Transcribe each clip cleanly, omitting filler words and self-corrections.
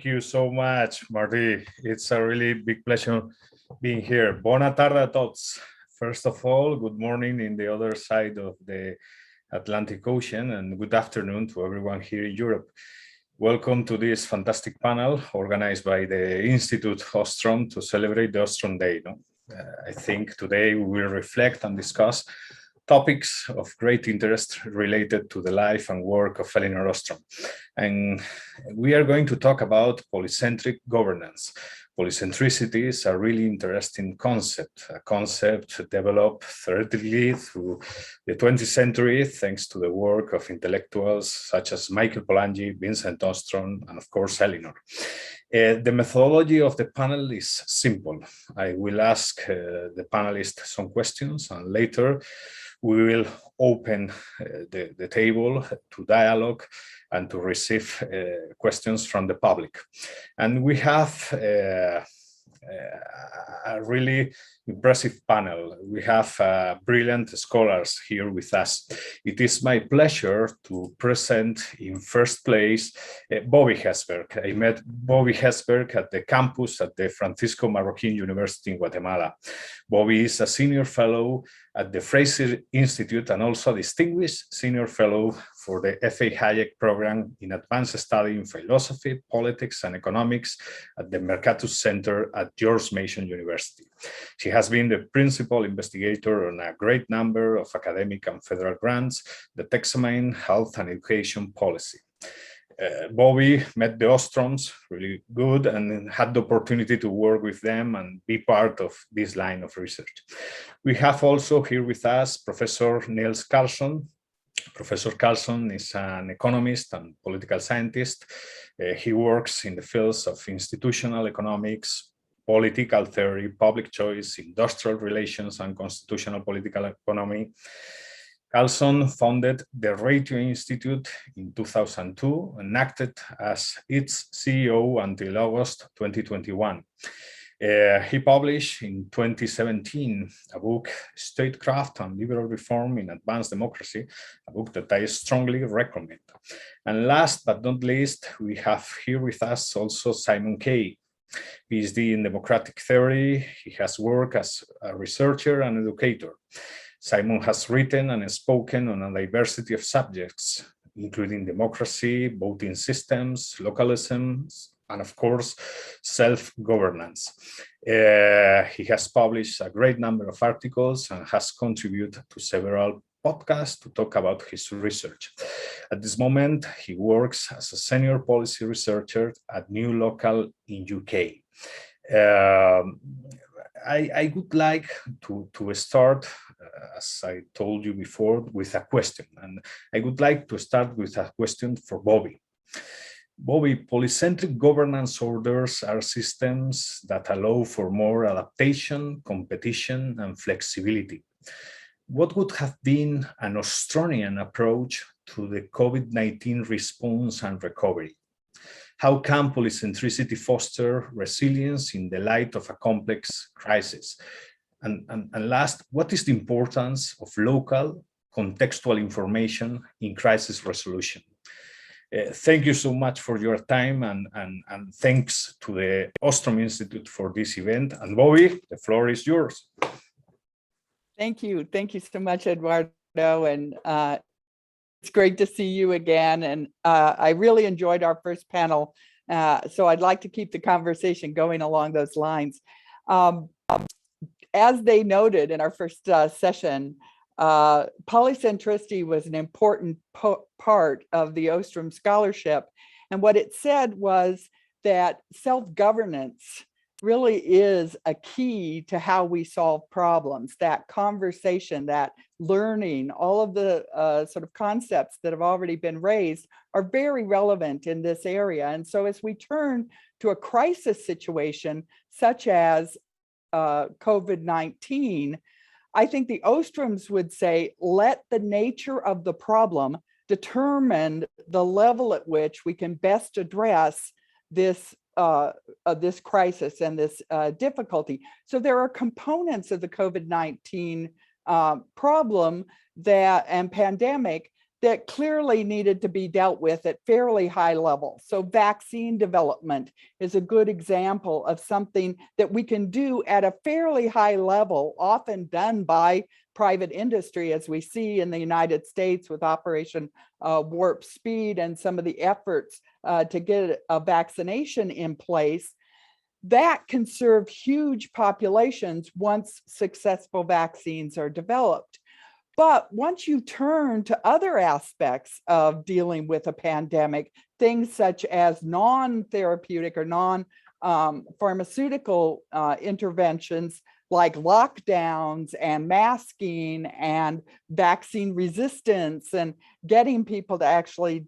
Thank you so much, Marty. It's a really big pleasure being here. Bona tarde a tots. First of all, good morning in the other side of the Atlantic Ocean, and good afternoon to everyone here in Europe. Welcome to this fantastic panel organized by the Institute Ostrom to celebrate the Ostrom Day. I think today we will reflect and discuss topics of great interest related to the life and work of Elinor Ostrom. And we are going to talk about polycentric governance. Polycentricity is a really interesting concept, a concept developed theoretically through the 20th century, thanks to the work of intellectuals such as Michael Polanyi, Vincent Ostrom, and of course, Elinor. The methodology of the panel is simple. I will ask the panelists some questions, and later we will open the table to dialogue and to receive questions from the public. And we have a really impressive panel. We have brilliant scholars here with us. It is my pleasure to present in first place Bobbi Hesberg. I met Bobbi Hesberg at the campus at the Francisco Marroquín University in Guatemala. Bobbi is a senior fellow at the Fraser Institute and also a distinguished senior fellow for the F.A. Hayek program in advanced study in philosophy, politics, and economics at the Mercatus Center at George Mason University. She has been the principal investigator on a great number of academic and federal grants that examine health and education policy. Bobbi met the Ostroms really good and had the opportunity to work with them and be part of this line of research. We have also here with us Professor Nils Karlson. Professor Karlson is an economist and political scientist. He works in the fields of institutional economics, political theory, public choice, industrial relations, and constitutional political economy. Karlson founded the Radio Institute in 2002 and acted as its CEO until August 2021. He published in 2017 a book, Statecraft and Liberal Reform in Advanced Democracy, a book that I strongly recommend. And last but not least, we have here with us also Simon Kaye, PhD in democratic theory. He has worked as a researcher and educator. Simon has written and spoken on a diversity of subjects, including democracy, voting systems, localism, and of course, self-governance. He has published a great number of articles and has contributed to several podcasts to talk about his research. At this moment, he works as a senior policy researcher at New Local in UK. I would like to start, as I told you before, with a question. And I would like to start with a question for Bobbi. Bobbi, polycentric governance orders are systems that allow for more adaptation, competition, and flexibility. What would have been an Austronian approach to the COVID-19 response and recovery? How can polycentricity foster resilience in the light of a complex crisis? And last, what is the importance of local contextual information in crisis resolution? Thank you so much for your time and thanks to the Ostrom Institute for this event. And Bobbi, the floor is yours. Thank you. Thank you so much, Eduardo. And it's great to see you again. And I really enjoyed our first panel. So I'd like to keep the conversation going along those lines. As they noted in our first session, polycentricity was an important part of the Ostrom scholarship. And what it said was that self-governance really is a key to how we solve problems. That conversation, that learning, all of the sort of concepts that have already been raised are very relevant in this area. And so as we turn to a crisis situation, such as COVID-19, I think the Ostroms would say, let the nature of the problem determine the level at which we can best address this this crisis and this difficulty. So there are components of the COVID-19 problem that and pandemic that clearly needed to be dealt with at fairly high level. So vaccine development is a good example of something that we can do at a fairly high level, often done by private industry, as we see in the United States with Operation Warp Speed and some of the efforts to get a vaccination in place. That can serve huge populations once successful vaccines are developed. But once you turn to other aspects of dealing with a pandemic, things such as non-therapeutic or non-pharmaceutical interventions like lockdowns and masking and vaccine resistance and getting people to actually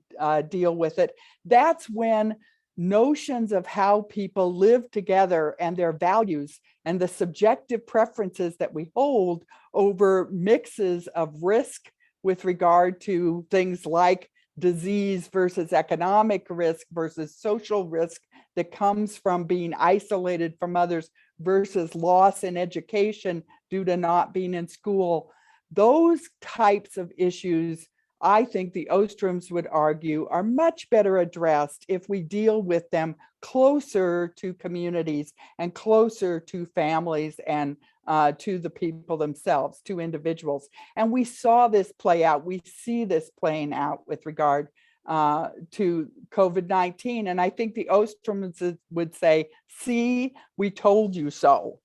deal with it, that's when notions of how people live together and their values and the subjective preferences that we hold over mixes of risk with regard to things like disease versus economic risk versus social risk that comes from being isolated from others versus loss in education due to not being in school. Those types of issues, I think the Ostroms would argue, are much better addressed if we deal with them closer to communities and closer to families and to the people themselves, to individuals. And we saw this play out. We see this playing out with regard to COVID-19. And I think the Ostroms would say, see, we told you so.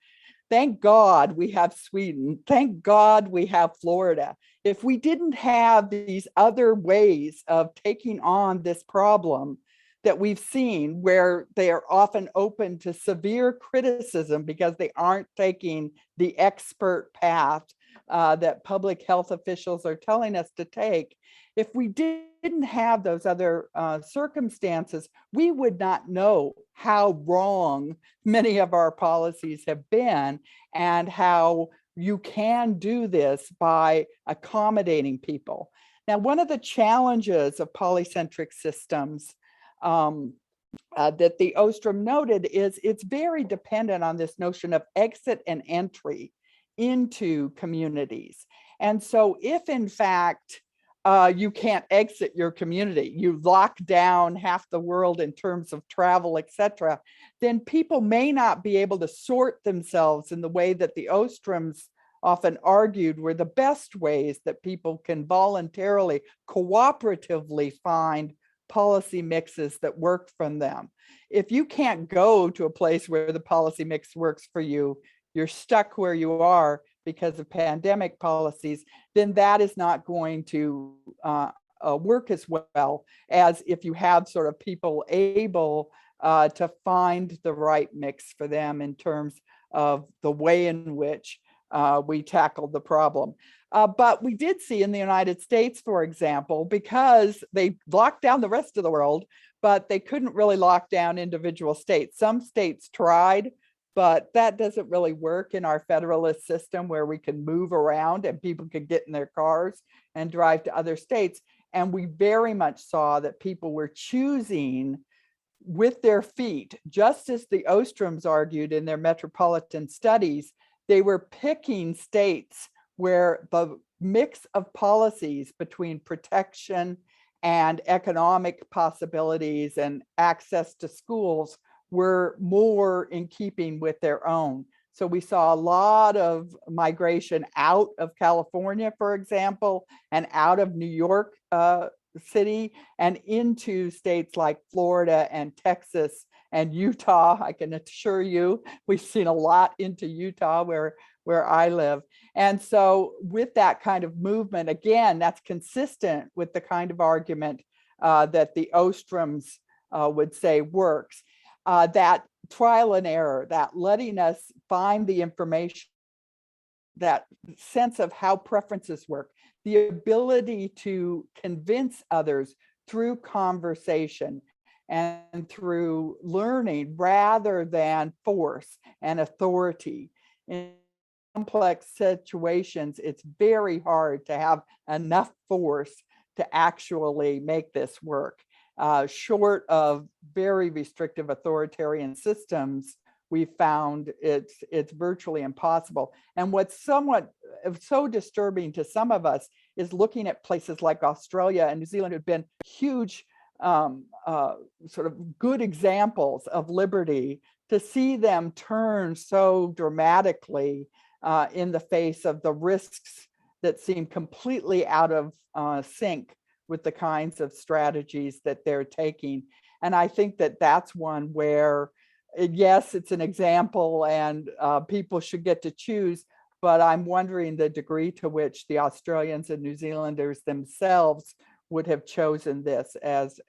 Thank God we have Sweden. Thank God we have Florida. If we didn't have these other ways of taking on this problem that we've seen, where they are often open to severe criticism because they aren't taking the expert path that public health officials are telling us to take, if we didn't have those other circumstances, we would not know how wrong many of our policies have been and how you can do this by accommodating people. Now, one of the challenges of polycentric systems that the Ostrom noted is it's very dependent on this notion of exit and entry into communities. And so if in fact, you can't exit your community, you lock down half the world in terms of travel, etc., then people may not be able to sort themselves in the way that the Ostroms often argued were the best ways that people can voluntarily, cooperatively find policy mixes that work from them. If you can't go to a place where the policy mix works for you, you're stuck where you are because of pandemic policies, then that is not going to work as well as if you have sort of people able to find the right mix for them in terms of the way in which we tackled the problem. But we did see in the United States, for example, because they locked down the rest of the world, but they couldn't really lock down individual states. Some states tried, but that doesn't really work in our federalist system where we can move around and people could get in their cars and drive to other states. And we very much saw that people were choosing with their feet, just as the Ostroms argued in their metropolitan studies. They were picking states where the mix of policies between protection and economic possibilities and access to schools were more in keeping with their own. So we saw a lot of migration out of California, for example, and out of New York City and into states like Florida and Texas and Utah. I can assure you, we've seen a lot into Utah where I live. And so with that kind of movement, again, that's consistent with the kind of argument that the Ostroms would say works. That trial and error, that letting us find the information, that sense of how preferences work, the ability to convince others through conversation and through learning rather than force and authority. In complex situations, it's very hard to have enough force to actually make this work. Short of very restrictive authoritarian systems, we found it's virtually impossible. And what's somewhat so disturbing to some of us is looking at places like Australia and New Zealand have been huge sort of good examples of liberty, to see them turn so dramatically in the face of the risks that seem completely out of sync with the kinds of strategies that they're taking. And I think that that's one where, yes, it's an example and people should get to choose, but I'm wondering the degree to which the Australians and New Zealanders themselves would have chosen this as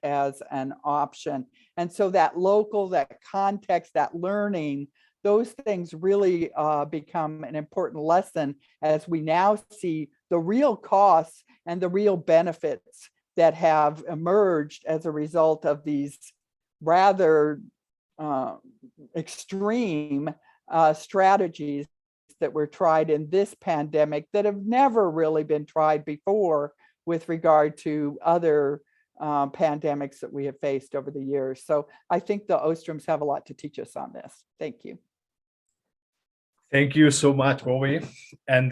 an option. And so that local, that context, that learning, those things really become an important lesson as we now see the real costs and the real benefits that have emerged as a result of these rather extreme strategies that were tried in this pandemic that have never really been tried before with regard to other pandemics that we have faced over the years. So I think the Ostroms have a lot to teach us on this. Thank you. Thank you so much, Bobbi. And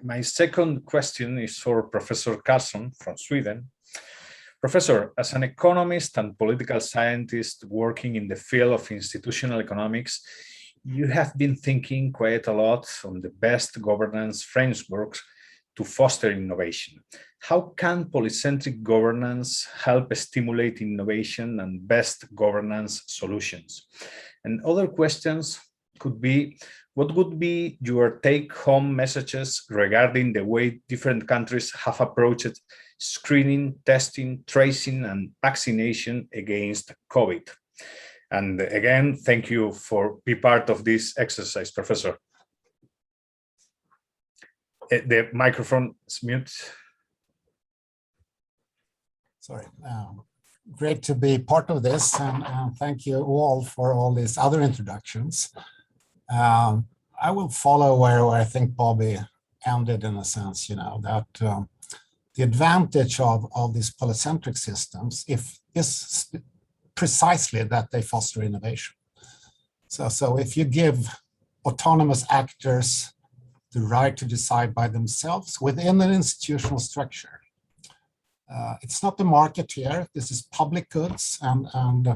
my second question is for Professor Karlson from Sweden. Professor, as an economist and political scientist working in the field of institutional economics, you have been thinking quite a lot on the best governance frameworks to foster innovation. How can polycentric governance help stimulate innovation and best governance solutions? And other questions could be, what would be your take-home messages regarding the way different countries have approached screening, testing, tracing, and vaccination against COVID? And again, thank you for being part of this exercise, Professor. The microphone is mute. Sorry. Great to be part of this, and thank you all for all these other introductions. I will follow where I think Bobbi ended, in a sense, that the advantage of these polycentric systems is precisely that they foster innovation. So if you give autonomous actors the right to decide by themselves within an institutional structure, it's not the market here. This is public goods, and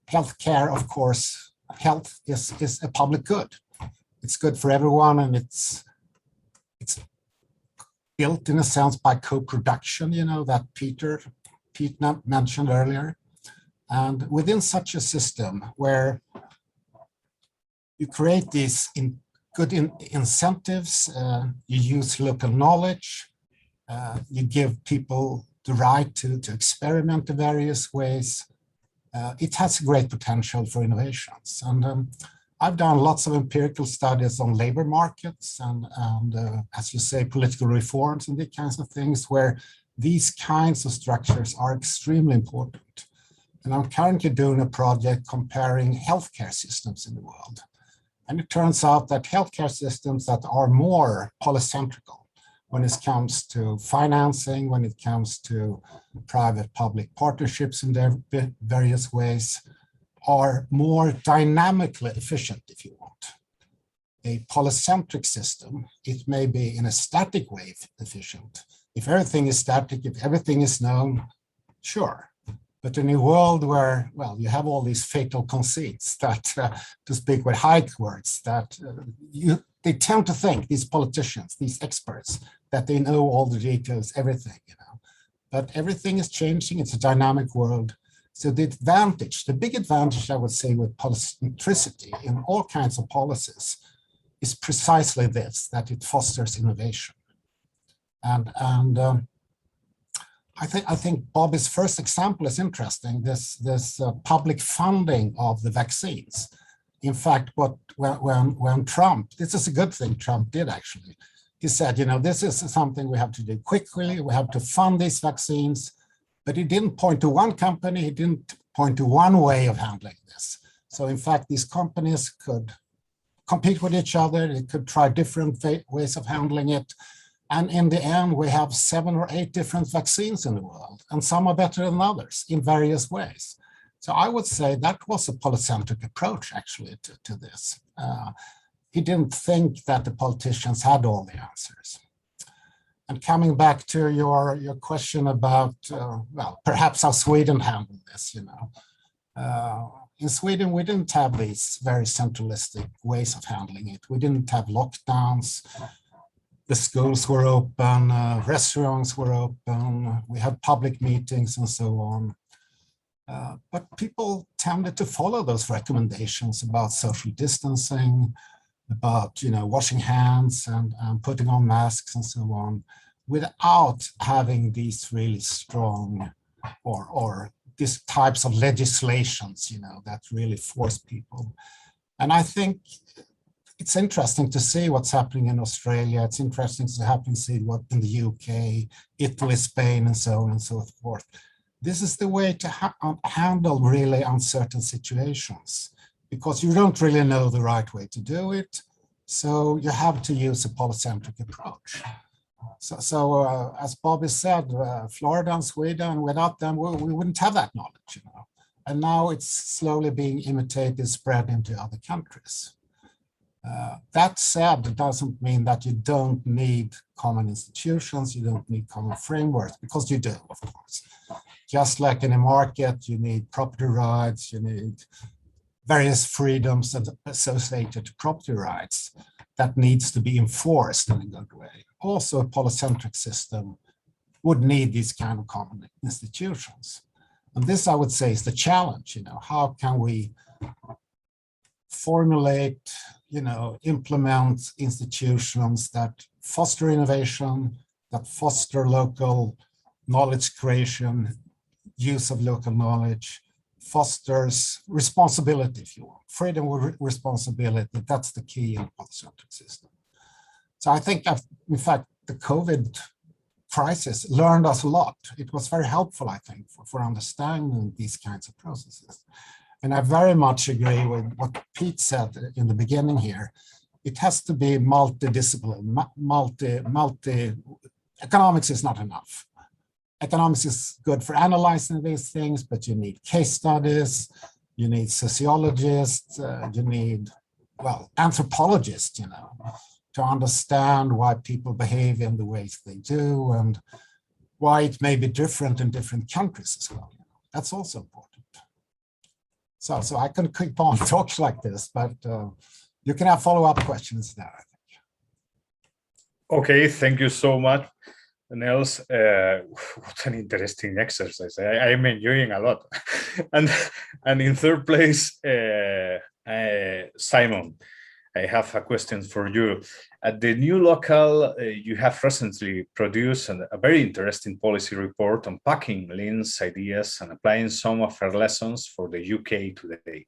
healthcare, of course, health is a public good. It's good for everyone, and it's built in a sense by co-production, that Pete mentioned earlier. And within such a system where you create these good incentives, you use local knowledge, you give people the right to experiment in various ways, it has great potential for innovations. And I've done lots of empirical studies on labor markets and as you say, political reforms and these kinds of things, where these kinds of structures are extremely important. And I'm currently doing a project comparing healthcare systems in the world. And it turns out that healthcare systems that are more polycentrical when it comes to financing, when it comes to private-public partnerships in their various ways, are more dynamically efficient, if you want. A polycentric system, it may be in a static way efficient. If everything is static, if everything is known, sure. But in a world where, well, you have all these fatal conceits that, to speak with Hayek words, that they tend to think, these politicians, these experts, that they know all the details, everything, But everything is changing, it's a dynamic world. So the big advantage, I would say, with polycentricity in all kinds of policies is precisely this, that it fosters innovation. And I think Bobbi's first example is interesting, this public funding of the vaccines. In fact, when Trump, this is a good thing Trump did actually, he said, this is something we have to do quickly, we have to fund these vaccines, but he didn't point to one company, he didn't point to one way of handling this. So in fact, these companies could compete with each other, they could try different ways of handling it. And in the end, we have 7 or 8 different vaccines in the world, and some are better than others in various ways. So I would say that was a polycentric approach, actually, to this. He didn't think that the politicians had all the answers. And coming back to your question about, well, perhaps how Sweden handled this, in Sweden, we didn't have these very centralistic ways of handling it. We didn't have lockdowns. The schools were open, restaurants were open, we had public meetings and so on. But people tended to follow those recommendations about social distancing, about washing hands and putting on masks and so on, without having these really strong or these types of legislations, that really force people. And I think it's interesting to see what's happening in Australia. It's interesting to see what in the UK, Italy, Spain, and so on and so forth. This is the way to handle really uncertain situations, because you don't really know the right way to do it. So you have to use a polycentric approach. So as Bobbi said, Florida and Sweden, without them, we wouldn't have that knowledge, And now it's slowly being imitated, spread into other countries. That said, it doesn't mean that you don't need common institutions, you don't need common frameworks, because you do, of course. Just like in a market, you need property rights, you need various freedoms associated to property rights that needs to be enforced in a good way. Also, a polycentric system would need these kind of common institutions. And this, I would say, is the challenge, how can we formulate, implement institutions that foster innovation, that foster local knowledge creation, use of local knowledge, fosters responsibility, if you want. Freedom with responsibility, that's the key in a polycentric system. So I think, in fact, the COVID crisis learned us a lot. It was very helpful, I think, for understanding these kinds of processes. And I very much agree with what Pete said in the beginning here. It has to be multi, economics is not enough. Economics is good for analyzing these things, but you need case studies, you need sociologists, you need, well, anthropologists, to understand why people behave in the ways they do and why it may be different in different countries as well. That's also important. So I can keep on talking like this, but you can have follow-up questions there, I think. Okay, thank you so much, Nils. What an interesting exercise. I'm enjoying a lot. and in third place, Simon, I have a question for you. At the new local, you have recently produced a very interesting policy report unpacking Lynn's ideas and applying some of her lessons for the UK today.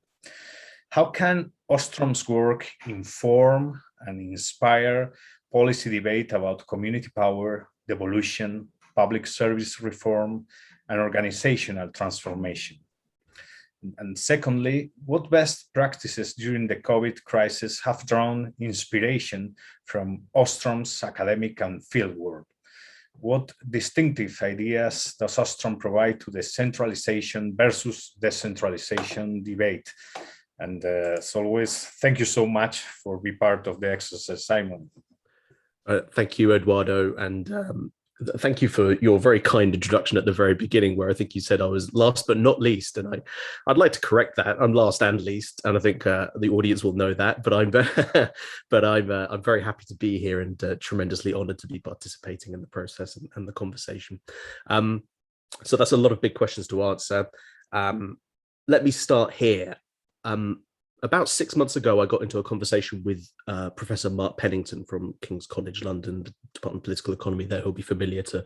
How can Ostrom's work inform and inspire policy debate about community power, devolution, public service reform, and organizational transformation? And secondly, what best practices during the COVID crisis have drawn inspiration from Ostrom's academic and field work? What distinctive ideas does Ostrom provide to the centralization versus decentralization debate? And as always, thank you so much for being part of the exercise, Simon. Thank you, Eduardo, and thank you for your very kind introduction at the very beginning, where I think you said I was last but not least, and I'd like to correct that. I'm last and least, and I think the audience will know that. But I'm very happy to be here and tremendously honoured to be participating in the process and the conversation. So that's a lot of big questions to answer. Let me start here. About 6 months ago, I got into a conversation with Professor Mark Pennington from King's College London, Department of Political Economy there, who'll be familiar to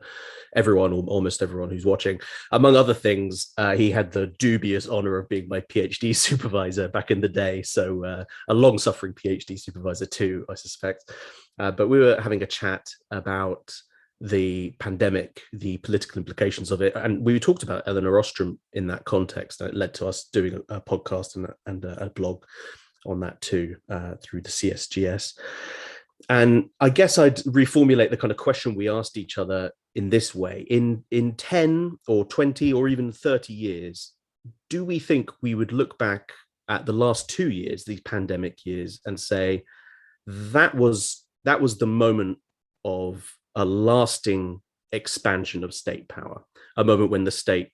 everyone or almost everyone who's watching. Among other things, he had the dubious honour of being my PhD supervisor back in the day, so a long-suffering PhD supervisor too, I suspect. But we were having a chat about the pandemic, the political implications of it. And we talked about Elinor Ostrom in that context, and it led to us doing a podcast and a blog on that too, through the CSGS. And I guess I'd reformulate the kind of question we asked each other in this way. In 10 or 20 or even 30 years, do we think we would look back at the last 2 years, these pandemic years, and say, that was the moment of a lasting expansion of state power, a moment when the state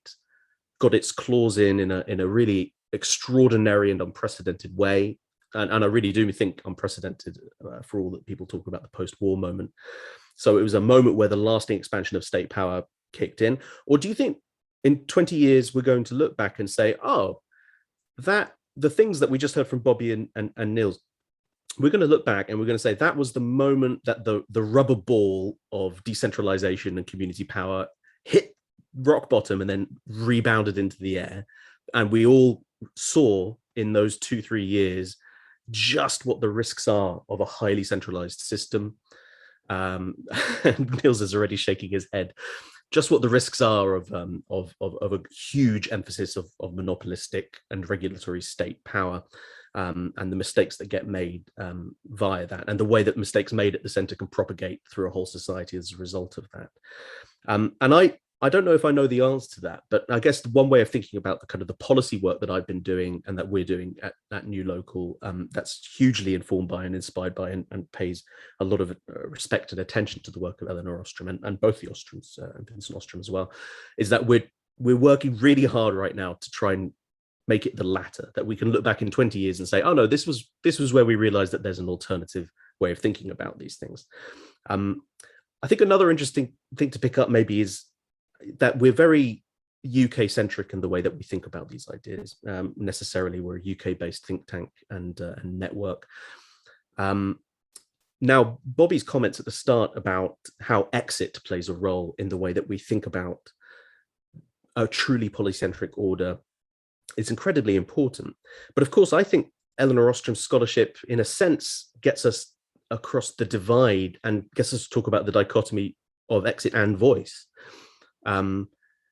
got its claws in a really extraordinary and unprecedented way. And I really do think unprecedented for all that people talk about the post-war moment. So it was a moment where the lasting expansion of state power kicked in. Or do you think in 20 years, we're going to look back and say, oh, that the things that we just heard from Bobbi and Nils, we're going to look back and we're going to say that was the moment that the rubber ball of decentralization and community power hit rock bottom and then rebounded into the air. And we all saw in those 2-3 years just what the risks are of a highly centralized system. And Nils is already shaking his head. Just what the risks are of a huge emphasis of monopolistic and regulatory state power, and the mistakes that get made via that, and the way that mistakes made at the center can propagate through a whole society as a result of that. And I don't know if I know the answer to that, but I guess one way of thinking about the kind of the policy work that I've been doing and that we're doing at New Local, that's hugely informed by and inspired by and pays a lot of respect and attention to the work of Elinor Ostrom and both the Ostroms and Vincent Ostrom as well, is that we're working really hard right now to try and make it the latter, that we can look back in 20 years and say, oh no, this was where we realized that there's an alternative way of thinking about these things. I think another interesting thing to pick up maybe is that we're very UK centric in the way that we think about these ideas. Necessarily, we're a UK based think tank and network. Now, Bobbi's comments at the start about how exit plays a role in the way that we think about a truly polycentric order is incredibly important. But of course, I think Elinor Ostrom's scholarship, in a sense, gets us across the divide and gets us to talk about the dichotomy of exit and voice.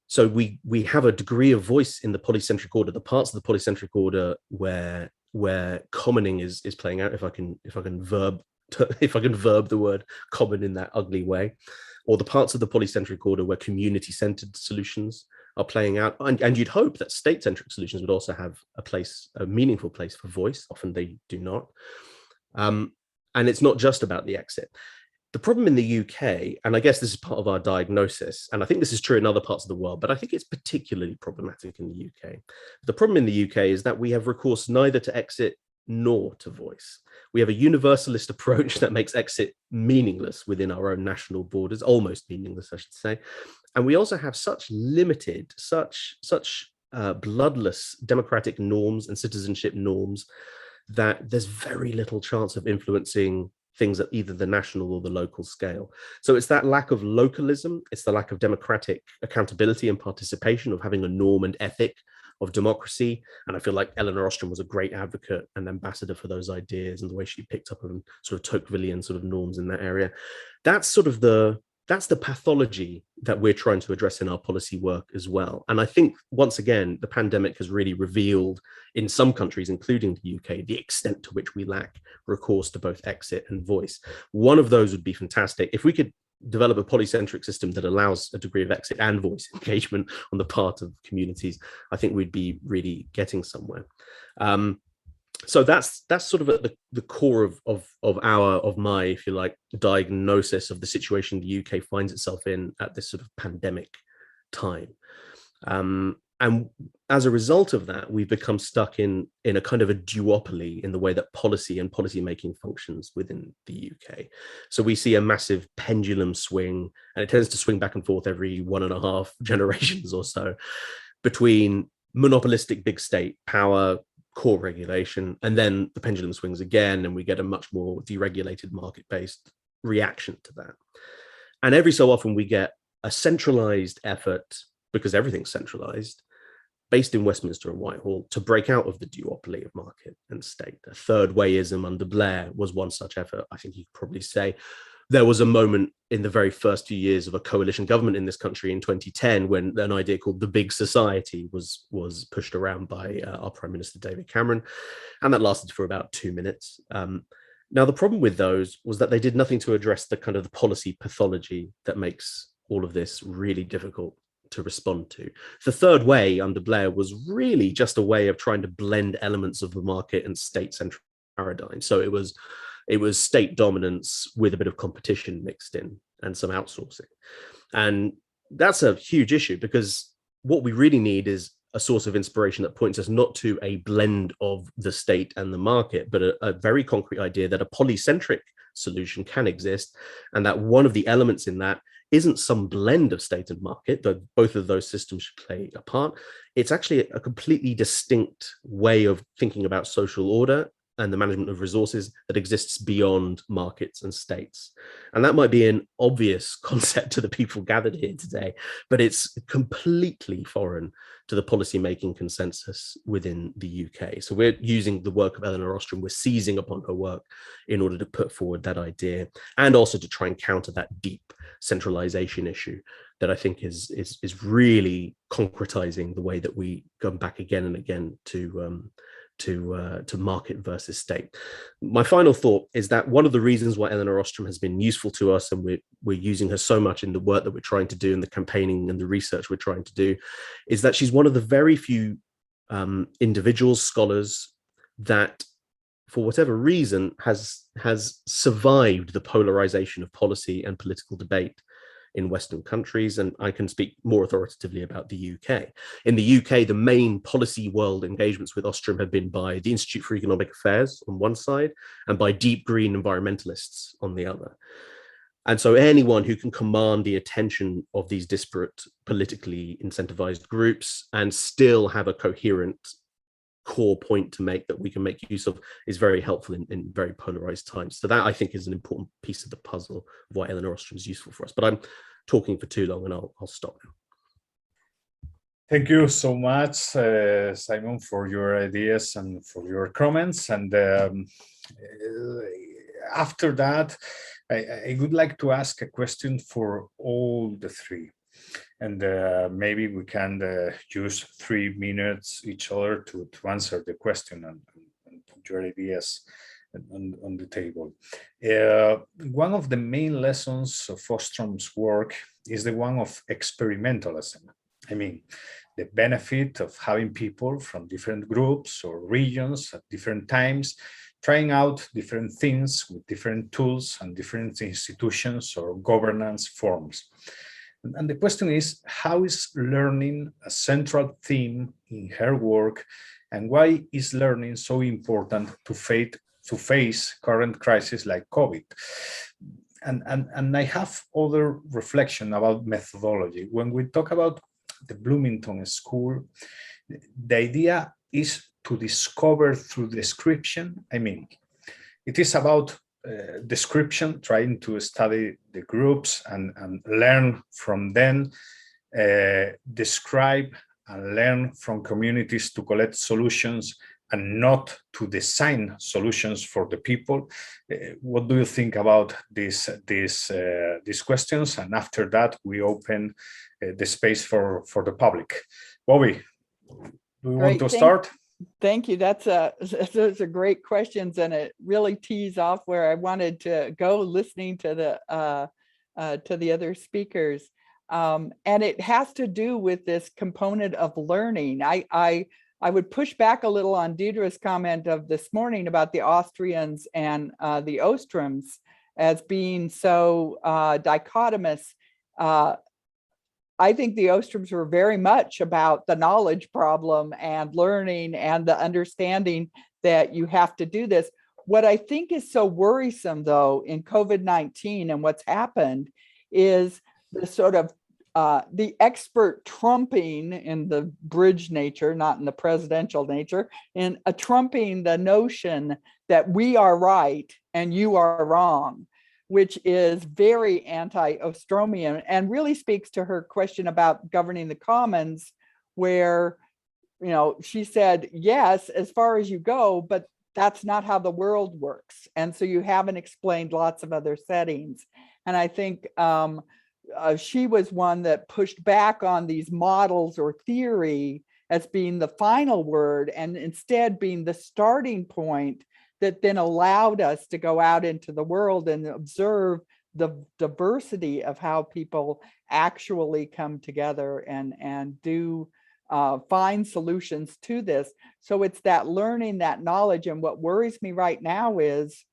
So we have a degree of voice in the polycentric order, the parts of the polycentric order where commoning is playing out, if I can verb the word common in that ugly way, or the parts of the polycentric order where community-centered solutions are playing out. And you'd hope that state-centric solutions would also have a meaningful place for voice. Often they do not. And it's not just about the exit. The problem in the UK, and I guess this is part of our diagnosis, and I think this is true in other parts of the world, but I think it's particularly problematic in the UK. The problem in the UK is that we have recourse neither to exit nor to voice. We have a universalist approach that makes exit meaningless within our own national borders, almost meaningless, I should say. And we also have such limited, such bloodless democratic norms and citizenship norms that there's very little chance of influencing things at either the national or the local scale. So it's that lack of localism, it's the lack of democratic accountability and participation, of having a norm and ethic of democracy. And I feel like Elinor Ostrom was a great advocate and ambassador for those ideas and the way she picked up on sort of Tocquevillian sort of norms in that area. That's the pathology that we're trying to address in our policy work as well. And I think, once again, the pandemic has really revealed in some countries, including the UK, the extent to which we lack recourse to both exit and voice. One of those would be fantastic. If we could develop a polycentric system that allows a degree of exit and voice engagement on the part of communities, I think we'd be really getting somewhere. So that's sort of at the core of my, if you like, diagnosis of the situation the UK finds itself in at this sort of pandemic time. And as a result of that, we've become stuck in a kind of a duopoly in the way that policy and policymaking functions within the UK. So we see a massive pendulum swing, and it tends to swing back and forth every 1.5 generations or so, between monopolistic big state power, core regulation, and then the pendulum swings again, and we get a much more deregulated market-based reaction to that. And every so often we get a centralized effort, because everything's centralized, based in Westminster and Whitehall, to break out of the duopoly of market and state. A third wayism under Blair was one such effort. I think you could probably say there was a moment in the very first few years of a coalition government in this country in 2010 when an idea called the big society was pushed around by our Prime Minister David Cameron, and that lasted for about 2 minutes. Now, the problem with those was that they did nothing to address the kind of the policy pathology that makes all of this really difficult to respond to. The third way under Blair was really just a way of trying to blend elements of the market and state-centric paradigm. So it was state dominance with a bit of competition mixed in. and some outsourcing. And that's a huge issue, because what we really need is a source of inspiration that points us not to a blend of the state and the market, but a very concrete idea that a polycentric solution can exist, and that one of the elements in that isn't some blend of state and market, though both of those systems should play a part. It's actually a completely distinct way of thinking about social order and the management of resources that exists beyond markets and states. And that might be an obvious concept to the people gathered here today, but it's completely foreign to the policymaking consensus within the UK. So we're using the work of Elinor Ostrom, we're seizing upon her work in order to put forward that idea, and also to try and counter that deep centralization issue that I think is really concretizing the way that we come back again and again to market versus state. My final thought is that one of the reasons why Elinor Ostrom has been useful to us, and we're using her so much in the work that we're trying to do and the campaigning and the research we're trying to do, is that she's one of the very few individuals, scholars, that for whatever reason has survived the polarization of policy and political debate in Western countries, and I can speak more authoritatively about the UK. In the UK, the main policy world engagements with Ostrom have been by the Institute for Economic Affairs on one side, and by deep green environmentalists on the other. And so anyone who can command the attention of these disparate politically incentivized groups and still have a coherent core point to make that we can make use of is very helpful in very polarized times. So that, I think, is an important piece of the puzzle of why Elinor Ostrom is useful for us. But I'm talking for too long, and I'll stop now. Thank you so much, Simon, for your ideas and for your comments. And after that, I would like to ask a question for all the three. And maybe we can use 3 minutes each other to answer the question and put your ideas on the table. One of the main lessons of Ostrom's work is the one of experimentalism. I mean, the benefit of having people from different groups or regions at different times trying out different things with different tools and different institutions or governance forms. And the question is, how is learning a central theme in her work, and why is learning so important to face current crises like COVID? And I have other reflection about methodology. When we talk about the Bloomington School, the idea is to discover through description. I mean, it is about description, trying to study the groups and learn from them, describe and learn from communities to collect solutions and not to design solutions for the people. What do you think about these questions? And after that, we open the space for the public. Bobbi, do you want to start? Thank you. Those are great questions, and it really tees off where I wanted to go listening to the other speakers. And it has to do with this component of learning. I would push back a little on Deidre's comment of this morning about the Austrians and the Ostroms as being so dichotomous. I think the Ostroms were very much about the knowledge problem and learning and the understanding that you have to do this. What I think is so worrisome, though, in COVID-19 and what's happened is the sort of the expert trumping in the bridge nature, not in the presidential nature, and trumping the notion that we are right and you are wrong, which is very anti-Ostromian and really speaks to her question about governing the commons, where, she said, yes, as far as you go, but that's not how the world works. And so you haven't explained lots of other settings. And I think she was one that pushed back on these models or theory as being the final word, and instead being the starting point that then allowed us to go out into the world and observe the diversity of how people actually come together and do find solutions to this. So it's that learning, that knowledge. And what worries me right now is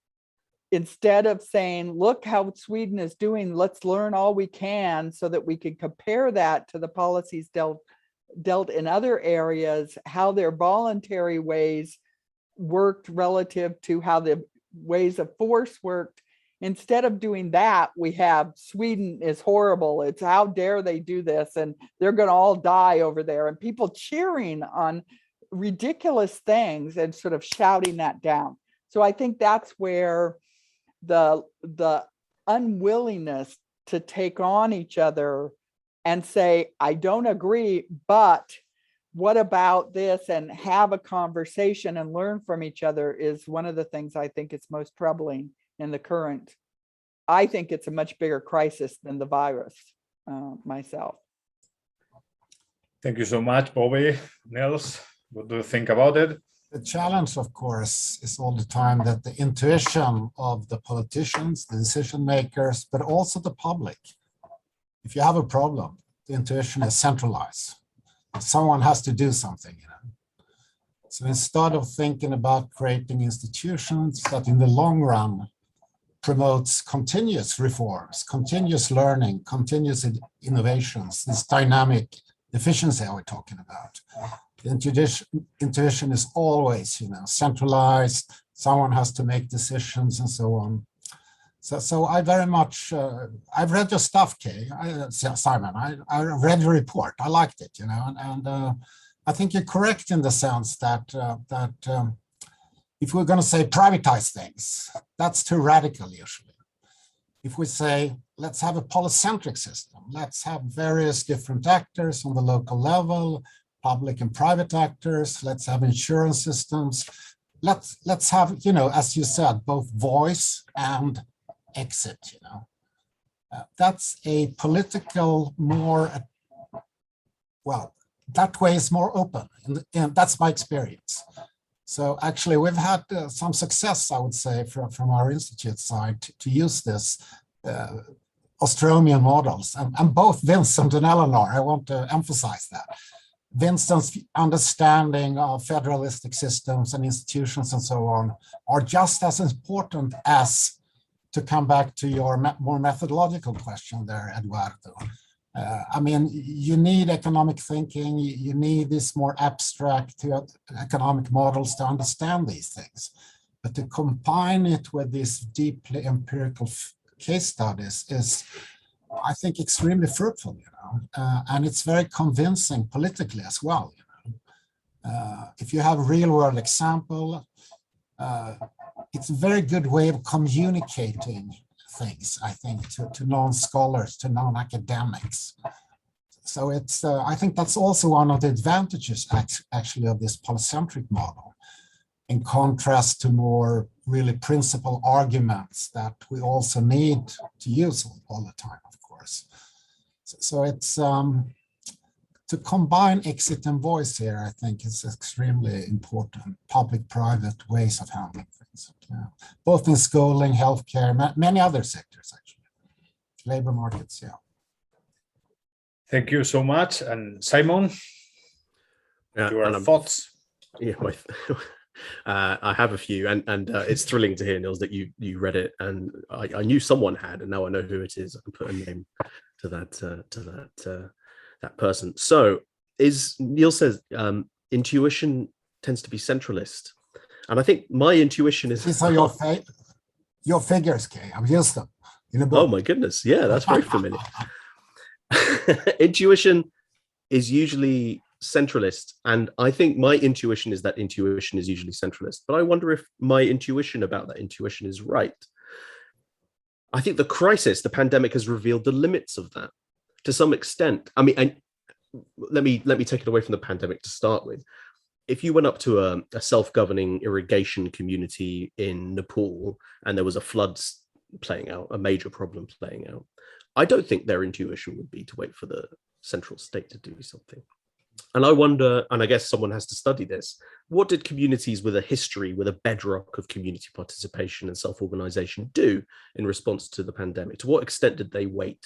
instead of saying, look how Sweden is doing, let's learn all we can so that we can compare that to the policies dealt in other areas, how their voluntary ways worked relative to how the ways of force worked. Instead of doing that, we have Sweden is horrible. It's how dare they do this, and they're going to all die over there, and people cheering on ridiculous things and sort of shouting that down. So I think that's where the unwillingness to take on each other and say, I don't agree, but what about this, and have a conversation and learn from each other, is one of the things I think is most troubling in the current. I think it's a much bigger crisis than the virus myself. Thank you so much, Bobbi. Nils, what do you think about it? The challenge, of course, is all the time that the intuition of the politicians, the decision makers, but also the public, if you have a problem, the intuition is centralized. Someone has to do something, you know. So instead of thinking about creating institutions that in the long run promotes continuous reforms, continuous learning, continuous innovations, this dynamic efficiency we're talking about. The intuition is always, you know, centralized. Someone has to make decisions and so on. So I very much, I've read your stuff, Kaye, Simon. I read your report. I liked it, you know, and I think you're correct in the sense that if we're going to say privatize things, that's too radical usually. If we say, let's have a polycentric system, let's have various different actors on the local level, public and private actors, let's have insurance systems, let's have, you know, as you said, both voice and exit, you know. That's a political more, well, that way is more open, and that's my experience. So actually, we've had some success, I would say, from our institute side to use this Ostromian models, and both Vincent and Eleanor, I want to emphasize that. Vincent's understanding of federalistic systems and institutions and so on are just as important as, to come back to your more methodological question there, Eduardo. I mean, you need economic thinking, you need these more abstract economic models to understand these things. But to combine it with these deeply empirical case studies is, I think, extremely fruitful, you know, and it's very convincing politically as well. You know, if you have a real world example, it's a very good way of communicating things, I think, to non-scholars, to non-academics. So it's, I think that's also one of the advantages actually of this polycentric model, in contrast to more really principal arguments that we also need to use all the time, of course. So it's, to combine exit and voice here, I think is extremely important, public-private ways of handling things. Yeah. Both in schooling, healthcare, many other sectors, actually. Labor markets, yeah. Thank you so much. And Simon, your thoughts? Yeah, I have a few, and it's thrilling to hear, Nils, that you read it, and I knew someone had, and now I know who it is. I can put a name to that person. So, Nils says intuition tends to be centralist, and I think my intuition is. These are your figures, Kaye. I've used them in a book. Oh my goodness! Yeah, that's very familiar. Intuition is usually centralist, and I think my intuition is that intuition is usually centralist, but I wonder if my intuition about that intuition is right. I think the crisis, the pandemic, has revealed the limits of that to some extent. I mean, and let me take it away from the pandemic to start with. If you went up to a self-governing irrigation community in Nepal and there was a flood playing out, a major problem playing out, I don't think their intuition would be to wait for the central state to do something. And I wonder, and I guess someone has to study this, what did communities with a history, with a bedrock of community participation and self-organization do in response to the pandemic? To what extent did they wait?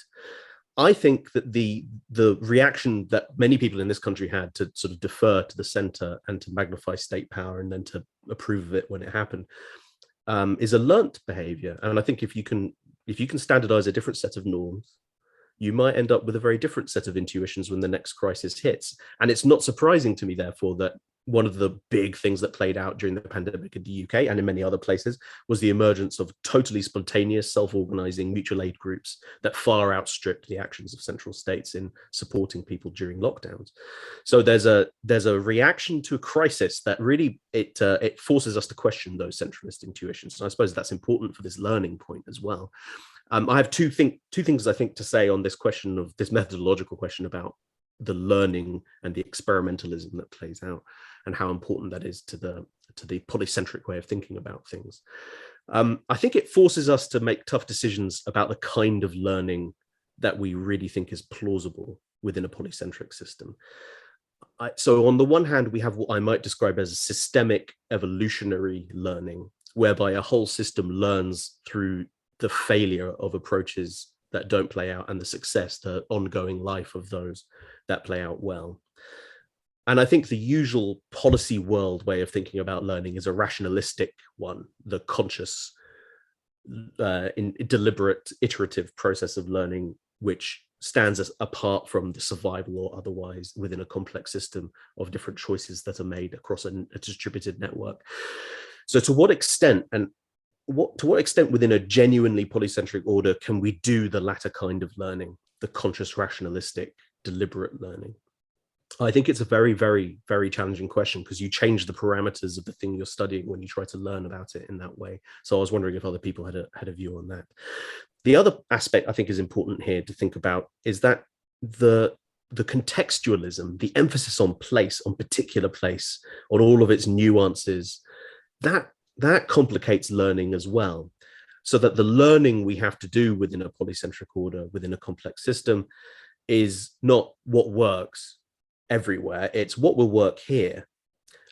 I think that the reaction that many people in this country had to sort of defer to the center and to magnify state power and then to approve of it when it happened is a learnt behavior. And I think if you can standardize a different set of norms, you might end up with a very different set of intuitions when the next crisis hits. And it's not surprising to me, therefore, that one of the big things that played out during the pandemic in the UK and in many other places was the emergence of totally spontaneous, self-organizing mutual aid groups that far outstripped the actions of central states in supporting people during lockdowns. So there's a reaction to a crisis that really it forces us to question those centralist intuitions. And I suppose that's important for this learning point as well. I have two things I think to say on this question of this methodological question about the learning and the experimentalism that plays out, and how important that is to the polycentric way of thinking about things. I think it forces us to make tough decisions about the kind of learning that we really think is plausible within a polycentric system. So on the one hand, we have what I might describe as a systemic evolutionary learning, whereby a whole system learns through the failure of approaches that don't play out and the success, the ongoing life of those that play out well. And I think the usual policy world way of thinking about learning is a rationalistic one, the conscious, deliberate, iterative process of learning, which stands as apart from the survival or otherwise within a complex system of different choices that are made across a distributed network. So to what extent within a genuinely polycentric order can we do the latter kind of learning, the conscious, rationalistic, deliberate learning? I think it's a very, very, very challenging question, because you change the parameters of the thing you're studying when you try to learn about it in that way. So I was wondering if other people had a view on that. The other aspect I think is important here to think about is that the contextualism, the emphasis on place, on particular place, on all of its nuances, that complicates learning as well. So that the learning we have to do within a polycentric order, within a complex system, is not what works everywhere. It's what will work here.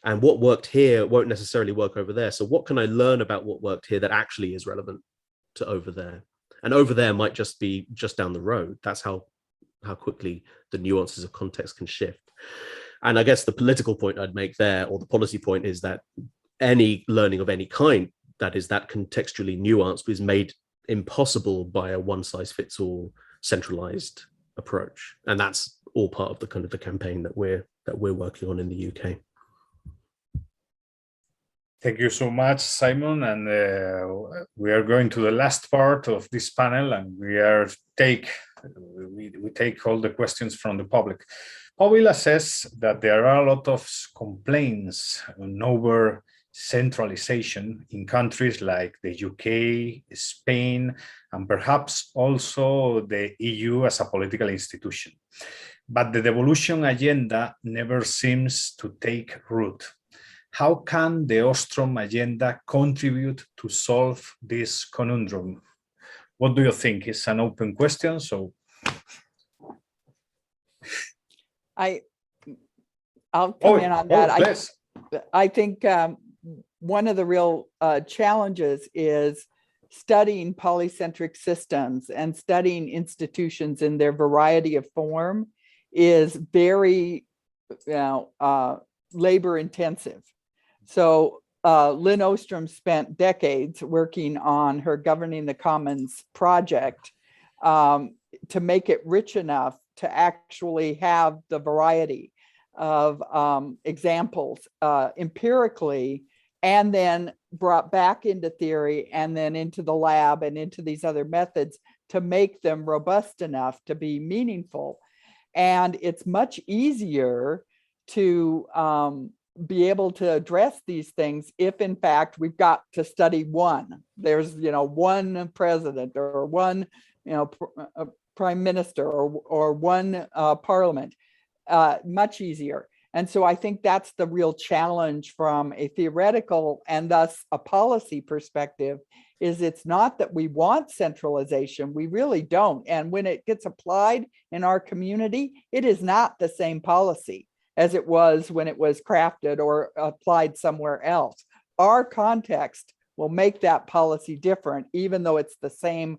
And what worked here won't necessarily work over there. So what can I learn about what worked here that actually is relevant to over there? And over there might just be just down the road. That's how quickly the nuances of context can shift. And I guess the political point I'd make there, or the policy point, is that any learning of any kind that is that contextually nuanced is made impossible by a one-size-fits-all centralized approach. And that's all part of the kind of the campaign that we're working on in the UK. Thank you so much, Simon. And we are going to the last part of this panel, and we take all the questions from the public. Povila says that there are a lot of complaints over centralization in countries like the UK, Spain, and perhaps also the EU as a political institution. But the devolution agenda never seems to take root. How can the Ostrom agenda contribute to solve this conundrum? What do you think? It's an open question, so. I'll come in on that. I think one of the real challenges is studying polycentric systems and studying institutions in their variety of form is very labor intensive. So Lynn Ostrom spent decades working on her Governing the Commons project to make it rich enough to actually have the variety of examples empirically, and then brought back into theory and then into the lab and into these other methods to make them robust enough to be meaningful. And it's much easier to be able to address these things if, in fact, we've got to study one. There's, one president or one, prime minister or one parliament. Much easier. And so I think that's the real challenge from a theoretical and thus a policy perspective, is it's not that we want centralization, we really don't. And when it gets applied in our community, it is not the same policy as it was when it was crafted or applied somewhere else. Our context will make that policy different, even though it's the same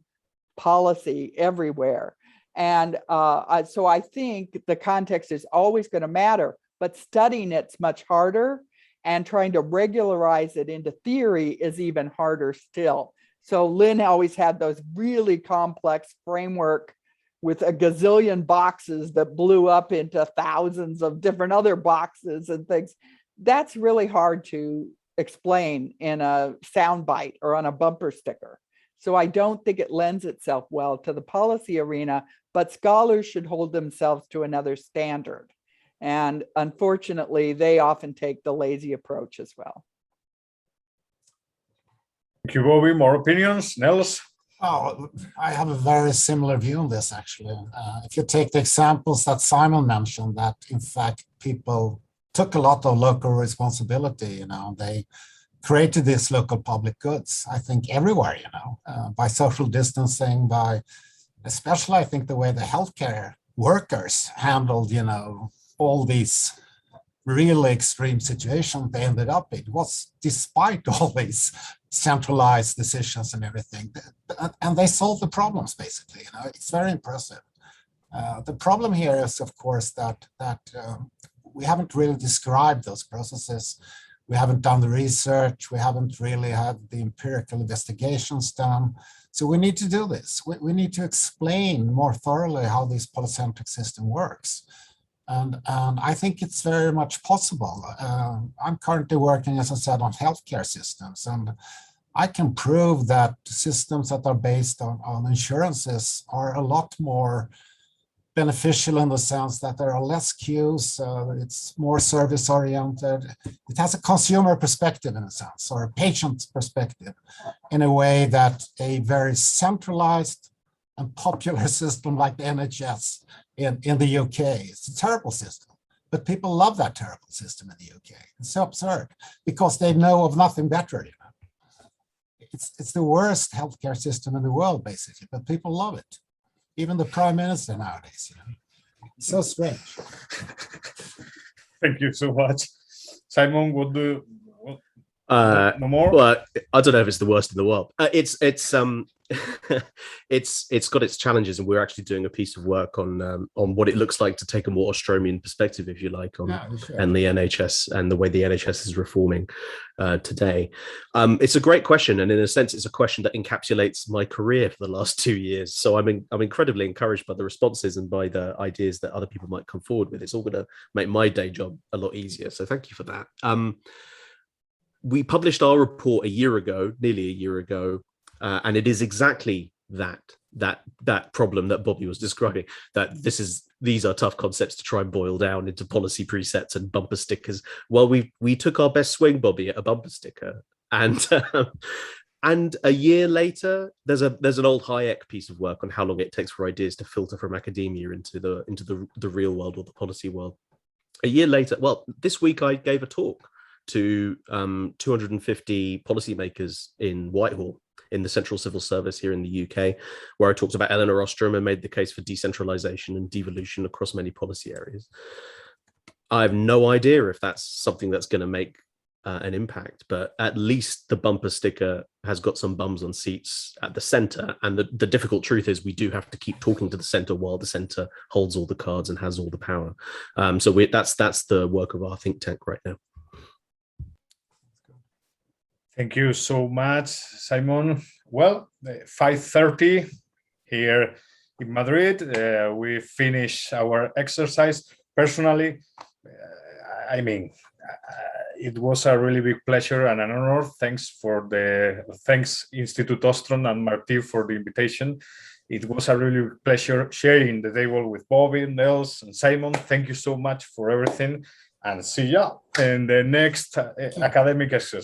policy everywhere. And so I think the context is always going to matter, but studying it's much harder. and trying to regularize it into theory is even harder still. So Lynn always had those really complex framework with a gazillion boxes that blew up into thousands of different other boxes and things. That's really hard to explain in a soundbite or on a bumper sticker. So I don't think it lends itself well to the policy arena, but scholars should hold themselves to another standard. And unfortunately, they often take the lazy approach as well. Thank you, Bobbi. More opinions? Nils? Oh, I have a very similar view on this, actually. If you take the examples that Simon mentioned, that in fact people took a lot of local responsibility, you know, they created these local public goods, I think everywhere, you know, by social distancing, by especially, I think, the way the healthcare workers handled, you know, all these really extreme situations they ended up in was despite all these centralized decisions and everything. And they solved the problems, basically, you know, it's very impressive. The problem here is, of course, that we haven't really described those processes. We haven't done the research. We haven't really had the empirical investigations done. So we need to do this. We need to explain more thoroughly how this polycentric system works. And I think it's very much possible. I'm currently working, as I said, on healthcare systems. And I can prove that systems that are based on insurances are a lot more beneficial in the sense that there are less queues, it's more service oriented. It has a consumer perspective in a sense, or a patient perspective, in a way that a very centralized and popular system like the NHS in the UK, it's a terrible system, but people love that terrible system in the UK. It's so absurd because they know of nothing better. You know, it's the worst healthcare system in the world, basically, but people love it. Even the prime minister nowadays, you know, it's so strange. Thank you so much. Simon, what do no more? Well, I don't know if it's the worst in the world. It's got its challenges, and we're actually doing a piece of work on what it looks like to take a more Ostromian perspective, if you like, on and the NHS and the way the NHS is reforming today. It's a great question, and in a sense, it's a question that encapsulates my career for the last 2 years. So I'm incredibly encouraged by the responses and by the ideas that other people might come forward with. It's all going to make my day job a lot easier. So thank you for that. We published our report nearly a year ago, and it is exactly that problem that Bobbi was describing, that these are tough concepts to try and boil down into policy presets and bumper stickers. Well, we took our best swing, Bobbi, at a bumper sticker, and a year later, there's an old Hayek piece of work on how long it takes for ideas to filter from academia into the real world or the policy world. A year later, well, this week I gave a talk to 250 policymakers in Whitehall in the Central Civil Service here in the UK, where I talked about Elinor Ostrom and made the case for decentralization and devolution across many policy areas. I have no idea if that's something that's going to make an impact, but at least the bumper sticker has got some bums on seats at the center. And the difficult truth is we do have to keep talking to the center while the center holds all the cards and has all the power. So that's the work of our think tank right now. Thank you so much, Simon. Well, 5:30 here in Madrid. We finish our exercise. Personally, it was a really big pleasure and an honor. Thanks Institute Ostrom and Martí for the invitation. It was a really pleasure sharing the table with Bobbi, Nils, and Simon. Thank you so much for everything, and see ya in the next academic exercise.